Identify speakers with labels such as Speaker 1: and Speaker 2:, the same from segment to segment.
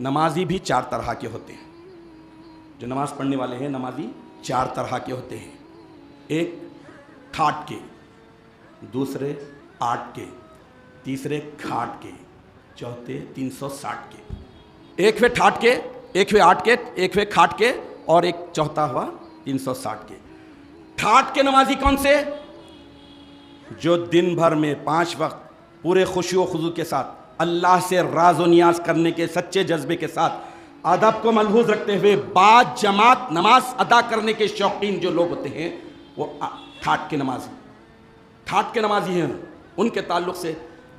Speaker 1: نمازی بھی چار طرح کے ہوتے ہیں. جو نماز پڑھنے والے ہیں نمازی چار طرح کے ہوتے ہیں. ایک ٹھاٹ کے، دوسرے آٹ کے، تیسرے کھاٹ کے، چوتھے 360 کے. ایک وے ٹھاٹ کے، ایک وے آٹ کے، ایک وے کھاٹ کے، اور ایک چوتھا ہوا 360 کے. ٹھاٹ کے نمازی کون سے؟ جو دن بھر میں 5 وقت پورے خشوع و خضوع کے ساتھ اللہ سے راز و نیاز کرنے کے سچے جذبے کے ساتھ ادب کو ملحوظ رکھتے ہوئے بعد جماعت نماز ادا کرنے کے شوقین جو لوگ ہوتے ہیں وہ ٹھاٹ کے نمازی ہیں. ان کے تعلق سے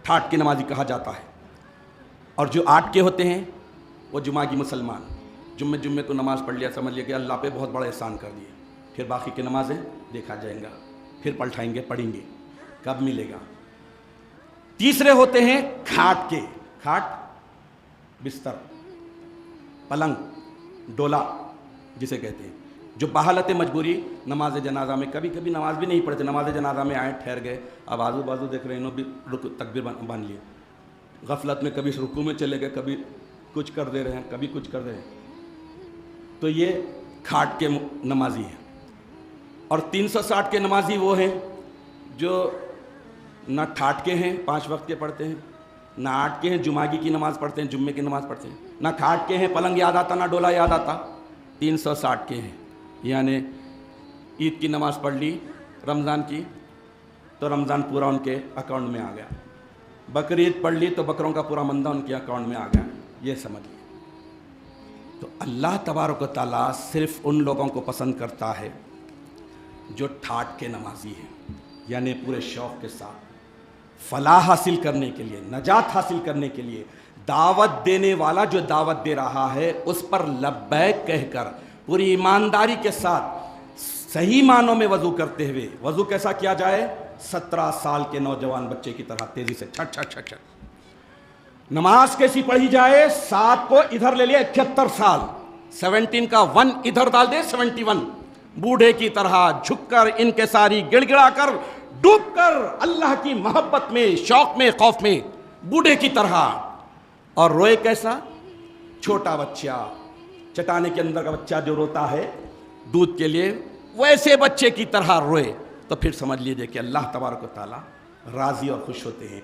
Speaker 1: ٹھاٹ کے نمازی کہا جاتا ہے. اور جو آٹ کے ہوتے ہیں وہ جمعہ مسلمان، جمعے کو نماز پڑھ لیا، سمجھ لیا کہ اللہ پہ بہت بڑا احسان کر دیا، پھر باقی کی نمازیں دیکھا جائیں گا، پھر پلٹائیں گے، پڑھیں گے، کب ملے گا. تیسرے ہوتے ہیں کھاٹ کے. کھاٹ بستر، پلنگ، ڈولا جسے کہتے ہیں، جو بحالت مجبوری نماز جنازہ میں کبھی کبھی نماز بھی نہیں پڑھتے، نماز جنازہ میں آئے، ٹھہر گئے، اب آزو بازو دیکھ رہے ہیں، انہوں بھی تکبیر باندھ لیے، غفلت میں کبھی رکوع میں چلے گئے، کبھی کچھ کر دے رہے ہیں، کبھی کچھ کر رہے ہیں، تو یہ کھاٹ کے نمازی ہیں. اور 360 کے نمازی وہ ہیں جو نہ ٹھاٹ کے ہیں 5 وقت کے پڑھتے ہیں، نہ آٹ کے ہیں جمعہ کی نماز پڑھتے ہیں، جمعے کی نماز پڑھتے ہیں، نہ کھاٹ کے ہیں پلنگ یاد آتا نہ ڈولا یاد آتا. 360 کے ہیں، یعنی عید کی نماز پڑھ لی رمضان کی تو رمضان پورا ان کے اکاؤنٹ میں آ گیا، بقرعید پڑھ لی تو بکروں کا پورا مندہ ان کے اکاؤنٹ میں آ گیا، یہ سمجھ لیے. تو اللہ تبارک و تعالیٰ صرف ان لوگوں کو پسند کرتا ہے جو ٹھاٹ کے نمازی ہیں، یعنی پورے شوق کے ساتھ فلاح حاصل کرنے کے لیے، نجات حاصل کرنے کے لیے دعوت دینے والا جو دعوت دے رہا ہے اس پر لبیک کہہ کر پوری ایمانداری کے ساتھ صحیح معنوں میں وضو کرتے ہوئے. وضو کیسا کیا جائے؟ 17 سال کے نوجوان بچے کی طرح تیزی سے چھٹ چھٹ چھٹ چھٹ. نماز کیسی پڑھی جائے؟ 7 کو ادھر لے لیا، 71 سال، 17 کا 1 ادھر ڈال دے، 71. بوڑھے کی طرح جھک کر انکساری گڑ گڑا کر ڈوب کر اللہ کی محبت میں، شوق میں، خوف میں، بوڑھے کی طرح. اور روئے کیسا؟ چھوٹا بچہ، چٹانے کے اندر کا بچہ جو روتا ہے دودھ کے لیے، ویسے بچے کی طرح روئے. تو پھر سمجھ لیجیے کہ اللہ تبارک و تعالیٰ راضی اور خوش ہوتے ہیں.